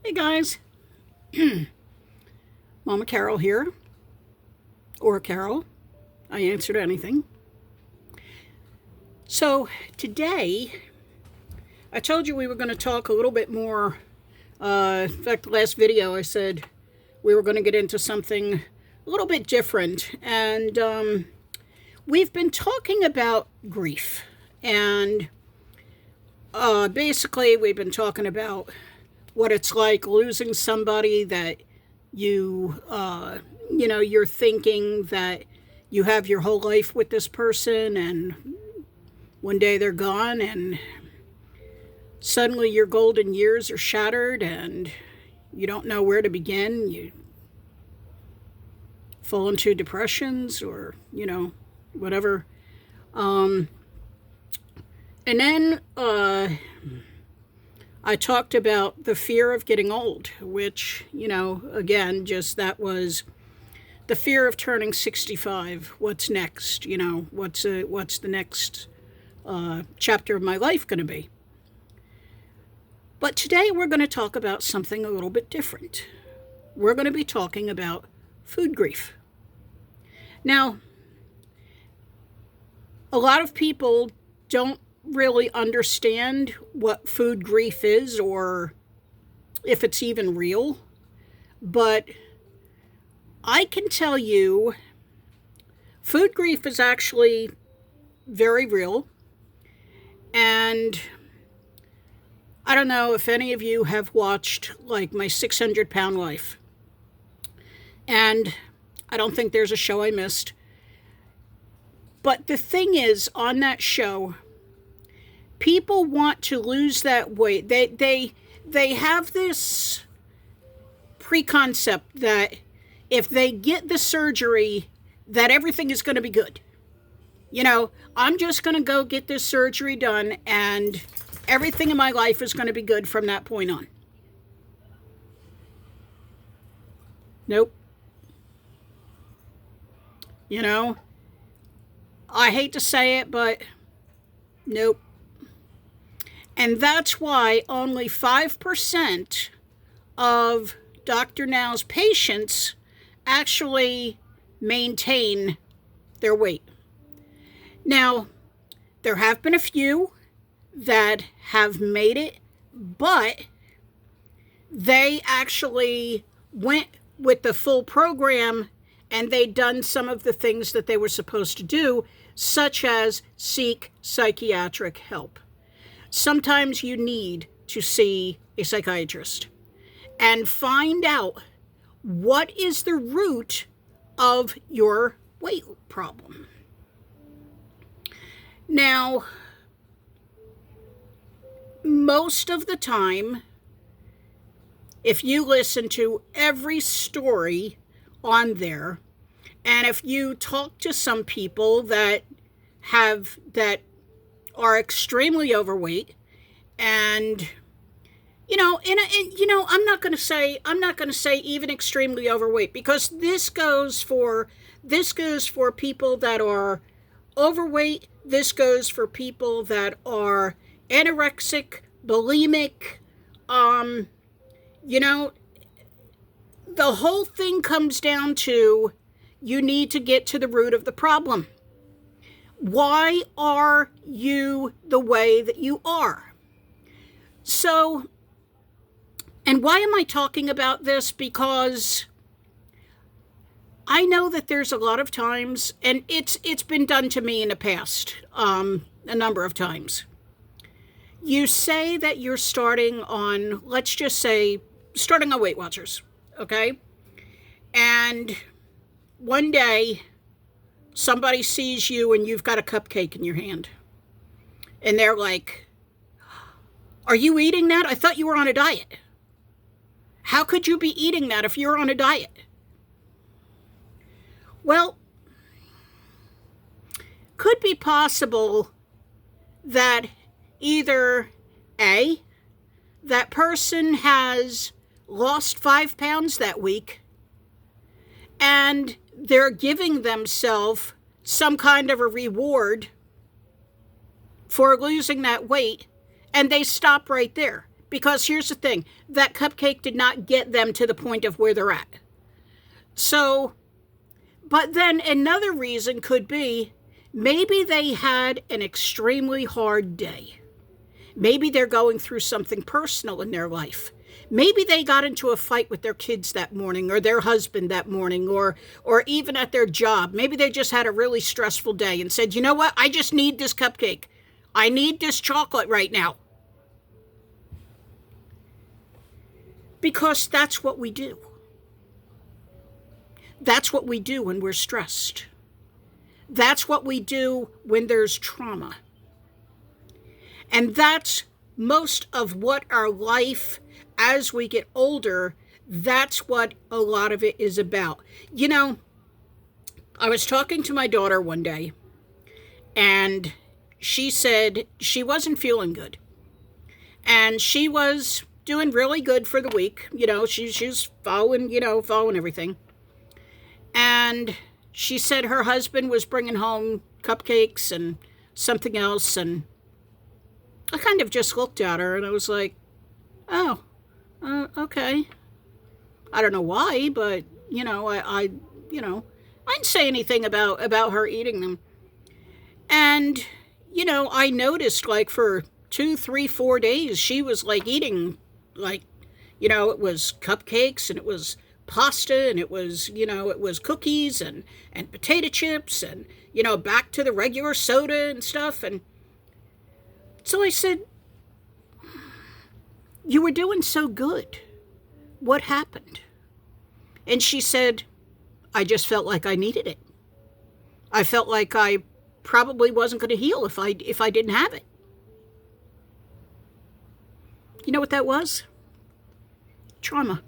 Hey guys, Mama Carol here, or Carol. I answer to anything. So today, I told you we were going to talk a little bit more. In fact, the last video I said we were going to get into something a little bit different. And we've been talking about grief. And basically, we've been talking about what it's like losing somebody that you're thinking that you have your whole life with this person, and one day they're gone, and suddenly your golden years are shattered, and you don't know where to begin. You fall into depressions or, whatever. And then I talked about the fear of getting old, which, again, just that was the fear of turning 65. What's next? What's the next chapter of my life going to be? But today we're going to talk about something a little bit different. We're going to be talking about food grief. Now, a lot of people don't really understand what food grief is or if it's even real, but I can tell you food grief is actually very real. And I don't know if any of you have watched like My 600-Pound Life, and I don't think there's a show I missed. But the thing is, on that show, people want to lose that weight. They have this preconcept that if they get the surgery, that everything is going to be good. I'm just going to go get this surgery done, and everything in my life is going to be good from that point on. Nope. I hate to say it, but nope. And that's why only 5% of Dr. Now's patients actually maintain their weight. Now, there have been a few that have made it, but they actually went with the full program and they'd done some of the things that they were supposed to do, such as seek psychiatric help. Sometimes you need to see a psychiatrist and find out what is the root of your weight problem. Now, most of the time, if you listen to every story on there, and if you talk to some people that are extremely overweight, and I'm not going to say even extremely overweight, because this goes for people that are overweight. This goes for people that are anorexic, bulimic. The whole thing comes down to you need to get to the root of the problem. Why are you the way that you are? So, and why am I talking about this? Because I know that there's a lot of times, and it's been done to me in the past, a number of times. You say that you're starting on, let's just say, starting on Weight Watchers, okay? And one day, somebody sees you and you've got a cupcake in your hand. And they're like, "Are you eating that? I thought you were on a diet. How could you be eating that if you're on a diet?" Well, could be possible that either A, that person has lost 5 pounds that week and they're giving themselves some kind of a reward for losing that weight, and they stop right there. Because here's the thing, that cupcake did not get them to the point of where they're at. So, but then another reason could be maybe they had an extremely hard day. Maybe they're going through something personal in their life. Maybe they got into a fight with their kids that morning or their husband that morning or even at their job. Maybe they just had a really stressful day and said, you know what? I just need this cupcake. I need this chocolate right now. Because that's what we do. That's what we do when we're stressed. That's what we do when there's trauma. And that's most of what our life, as we get older, that's what a lot of it is about. You know, I was talking to my daughter one day, and she said she wasn't feeling good. And she was doing really good for the week. You know, she's following everything. And she said her husband was bringing home cupcakes and something else. And I kind of just looked at her and I was like, oh, okay. I don't know why, but, I didn't say anything about her eating them. And, I noticed like for 2, 3, 4 days, she was like eating like, it was cupcakes and it was pasta and it was cookies and potato chips and, back to the regular soda and stuff. And so I said, you were doing so good. What happened? And she said, I just felt like I needed it. I felt like I probably wasn't going to heal if I didn't have it. You know what that was? Trauma.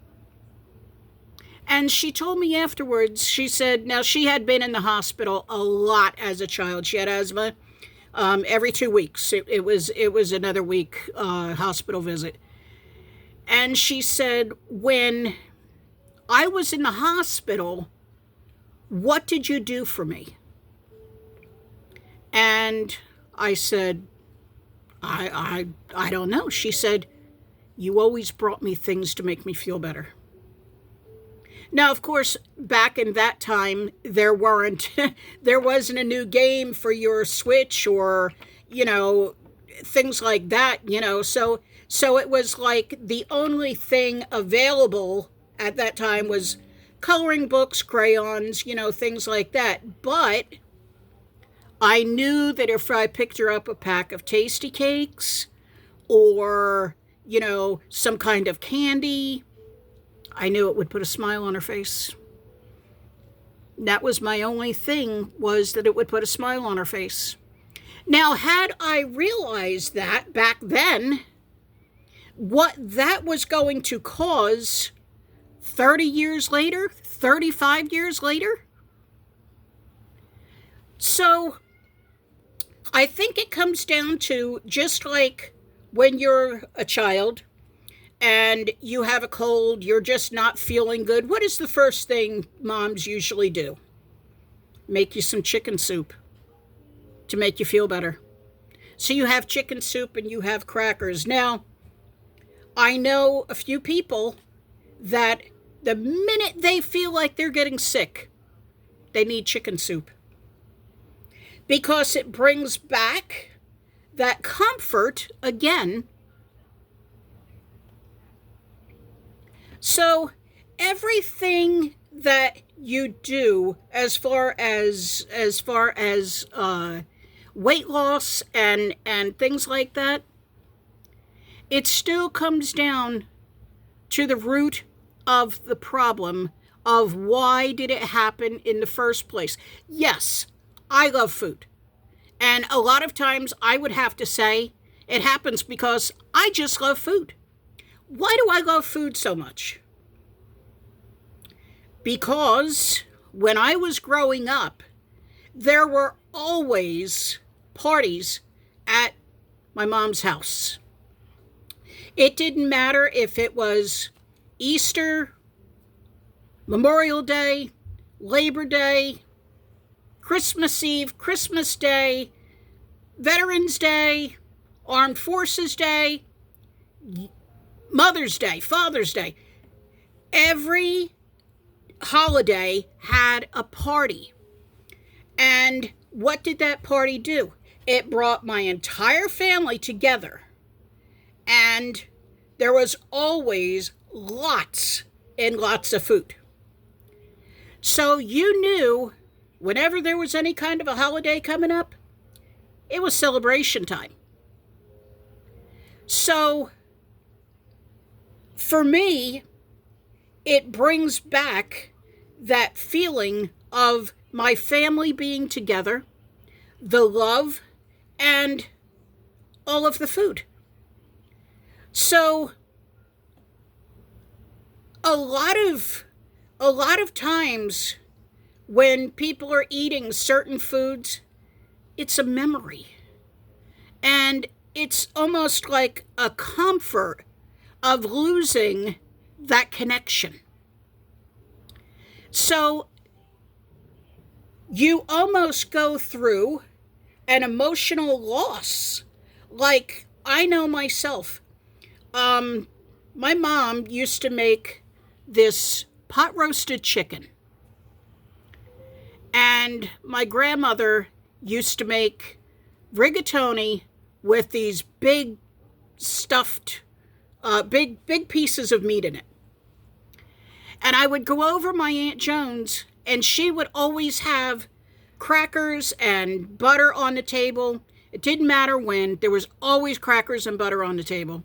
And she told me afterwards, she said, now she had been in the hospital a lot as a child. She had asthma every 2 weeks. It was another week hospital visit. And she said, when I was in the hospital, what did you do for me? And I said, I don't know. She said, you always brought me things to make me feel better. Now, of course, back in that time, there wasn't a new game for your Switch or, things like that, So it was like the only thing available at that time was coloring books, crayons, things like that. But I knew that if I picked her up a pack of Tasty Cakes or, some kind of candy, I knew it would put a smile on her face. That was my only thing, was that it would put a smile on her face. Now, had I realized that back then, what that was going to cause 30 years later, 35 years later. So I think it comes down to just like when you're a child and you have a cold, you're just not feeling good. What is the first thing moms usually do? Make you some chicken soup to make you feel better. So you have chicken soup and you have crackers. Now, I know a few people that the minute they feel like they're getting sick, they need chicken soup. Because it brings back that comfort again. So everything that you do as far as weight loss and things like that, it still comes down to the root of the problem of why did it happen in the first place. Yes, I love food. And a lot of times I would have to say it happens because I just love food. Why do I love food so much? Because when I was growing up, there were always parties at my mom's house. It didn't matter if it was Easter, Memorial Day, Labor Day, Christmas Eve, Christmas Day, Veterans Day, Armed Forces Day. Mother's Day, Father's Day. Every holiday had a party. And what did that party do? It brought my entire family together. And there was always lots and lots of food. So you knew whenever there was any kind of a holiday coming up, it was celebration time. So for me, it brings back that feeling of my family being together, the love, and all of the food. So a lot of times when people are eating certain foods, it's a memory. And it's almost like a comfort of losing that connection. So you almost go through an emotional loss. Like, I know myself. My mom used to make this pot roasted chicken. And my grandmother used to make rigatoni with these big stuffed, big pieces of meat in it. And I would go over my Aunt Jones, and she would always have crackers and butter on the table. It didn't matter when, there was always crackers and butter on the table.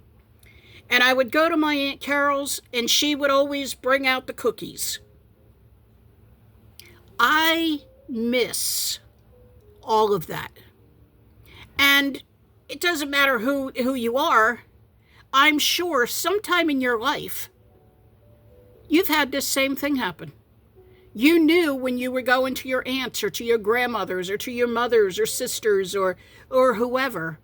And I would go to my Aunt Carol's, and she would always bring out the cookies. I miss all of that. And it doesn't matter who you are. I'm sure sometime in your life, you've had this same thing happen. You knew when you were going to your aunts or to your grandmothers or to your mothers or sisters or whoever,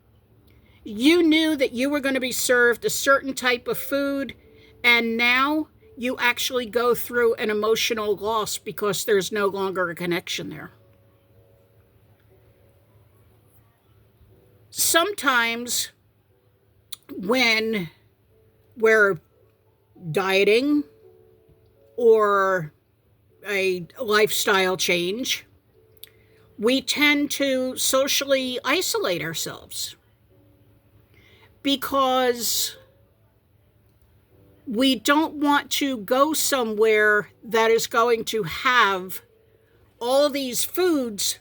you knew that you were going to be served a certain type of food, and now you actually go through an emotional loss because there's no longer a connection there. Sometimes when we're dieting or a lifestyle change, we tend to socially isolate ourselves because we don't want to go somewhere that is going to have all these foods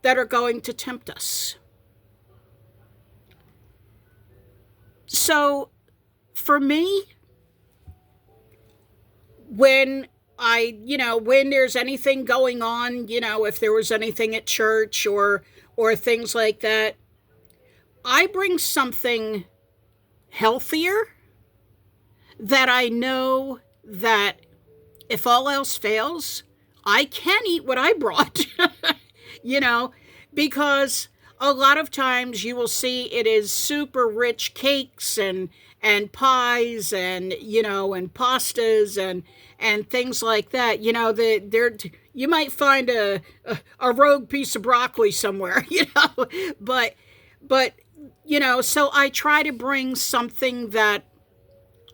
that are going to tempt us. So for me, when there's anything going on, if there was anything at church or things like that, I bring something healthier that I know that if all else fails, I can eat what I brought, because a lot of times you will see it is super rich cakes and pies and pastas and things like that. You might find a rogue piece of broccoli somewhere, but so I try to bring something that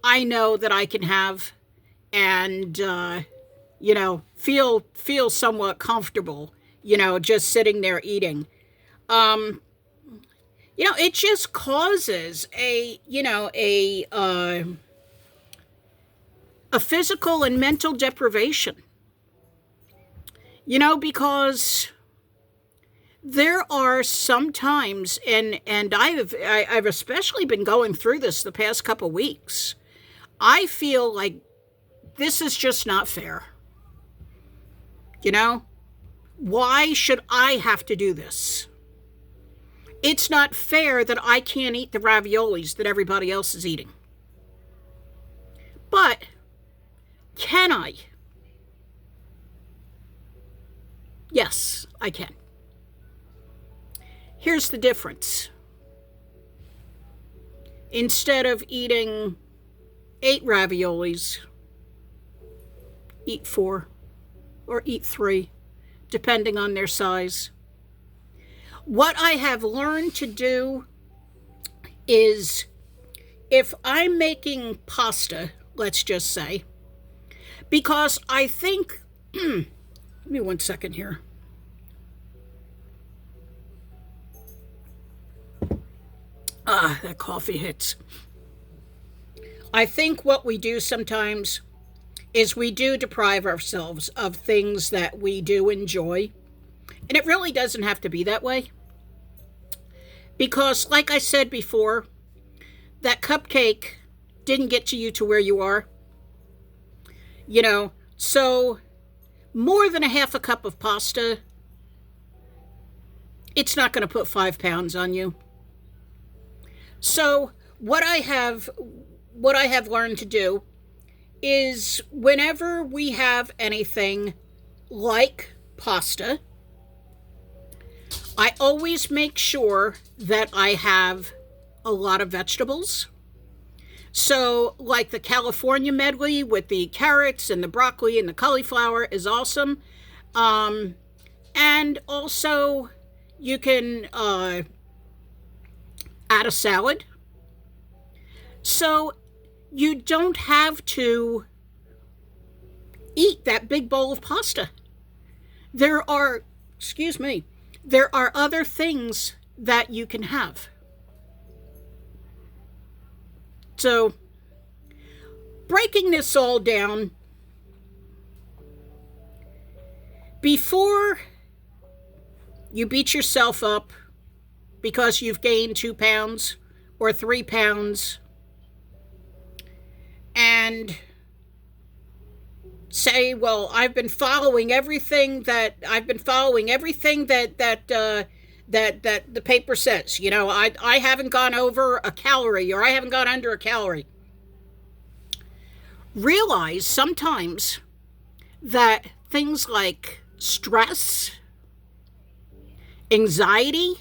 I know that I can have and feel somewhat comfortable, just sitting there eating. It just causes a physical and mental deprivation, because there are some times, and I've especially been going through this the past couple weeks. I feel like this is just not fair. Why should I have to do this? It's not fair that I can't eat the raviolis that everybody else is eating. But can I? Yes, I can. Here's the difference. Instead of eating 8 raviolis, eat 4 or eat 3, depending on their size. What I have learned to do is if I'm making pasta, let's just say, because I think, give me 1 second here. Ah, that coffee hits. I think what we do sometimes is we do deprive ourselves of things that we do enjoy. And it really doesn't have to be that way. Because, like I said before, that cupcake didn't get to you to where you are. So more than a half a cup of pasta, it's not going to put 5 pounds on you. So what I have learned to do is whenever we have anything like pasta, I always make sure that I have a lot of vegetables. So like the California medley with the carrots and the broccoli and the cauliflower is awesome. And also you can add a salad. So you don't have to eat that big bowl of pasta. There are other things that you can have. So, breaking this all down, before you beat yourself up because you've gained 2 pounds or 3 pounds and say, well, I've been following everything that the paper says. I haven't gone over a calorie or I haven't gone under a calorie. Realize sometimes that things like stress, anxiety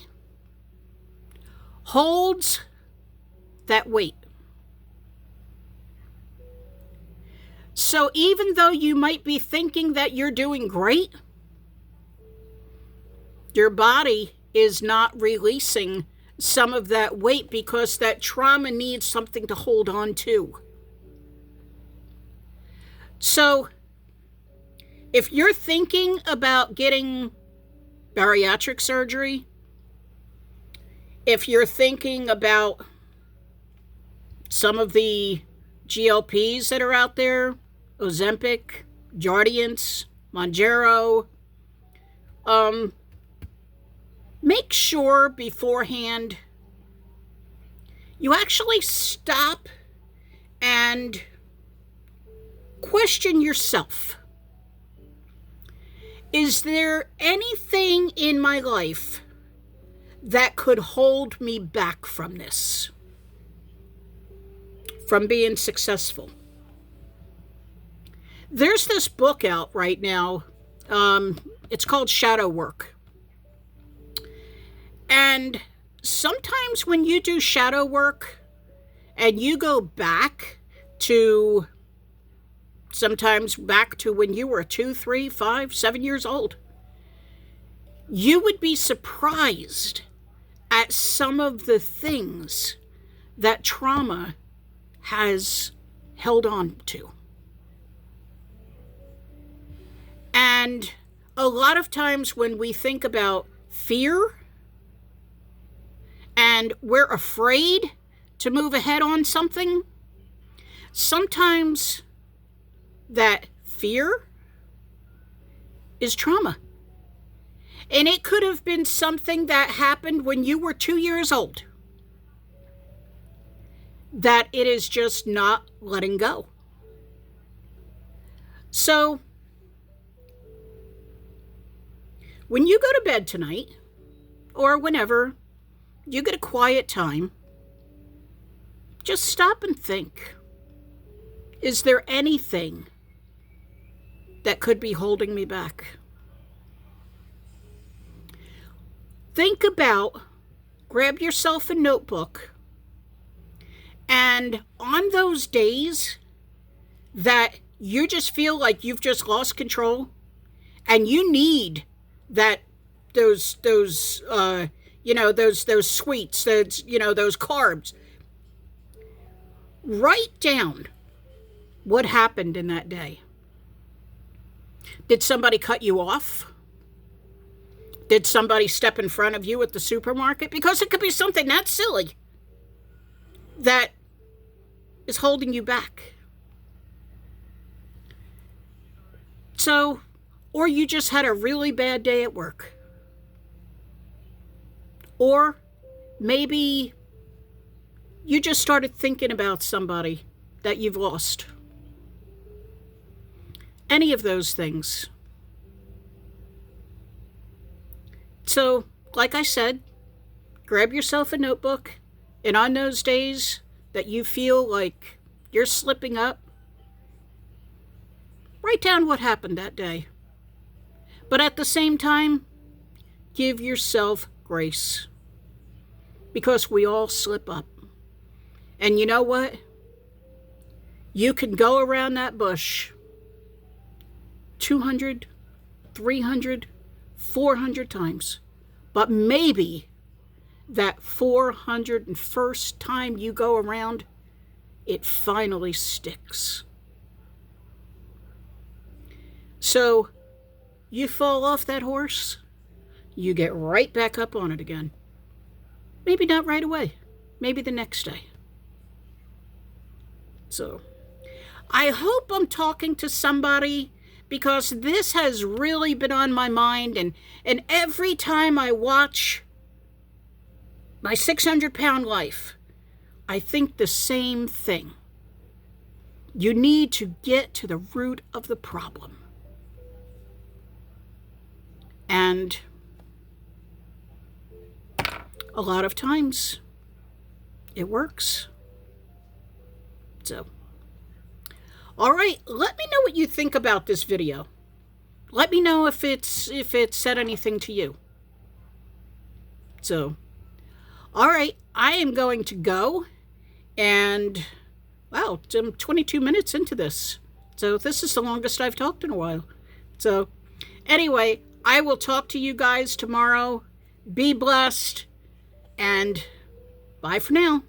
holds that weight. So even though you might be thinking that you're doing great, your body is not releasing some of that weight because that trauma needs something to hold on to. So if you're thinking about getting bariatric surgery, if you're thinking about some of the GLPs that are out there, Ozempic, Jardiance, Mounjaro, make sure beforehand you actually stop and question yourself. Is there anything in my life that could hold me back from this? From being successful? There's this book out right now. It's called Shadow Work. And sometimes when you do shadow work and you go back to when you were 2, 3, 5, 7 years old, you would be surprised at some of the things that trauma has held on to. And a lot of times when we think about fear and we're afraid to move ahead on something, sometimes that fear is trauma. And it could have been something that happened when you were 2 years old, that it is just not letting go. So, when you go to bed tonight, or whenever you get a quiet time, just stop and think. Is there anything that could be holding me back? Think about, grab yourself a notebook, and on those days that you just feel like you've just lost control and you need that those sweets, those carbs, Write down what happened in that day. Did somebody cut you off? Did somebody step in front of you at the supermarket? Because it could be something that silly that is holding you back. So, or you just had a really bad day at work. Or maybe you just started thinking about somebody that you've lost. Any of those things. So, like I said, grab yourself a notebook, and on those days that you feel like you're slipping up, write down what happened that day. But at the same time, give yourself grace. Because we all slip up. And you know what? You can go around that bush 200, 300, 400 times. But maybe that 401st time you go around, it finally sticks. So, you fall off that horse, you get right back up on it again. Maybe not right away. Maybe the next day. So, I hope I'm talking to somebody, because this has really been on my mind, and every time I watch My 600-Pound Life, I think the same thing. You need to get to the root of the problem. And a lot of times, it works. So, all right, let me know what you think about this video. Let me know if it said anything to you. So, all right, I am going to go, and wow, I'm 22 minutes into this. So this is the longest I've talked in a while. So anyway, I will talk to you guys tomorrow. Be blessed, and bye for now.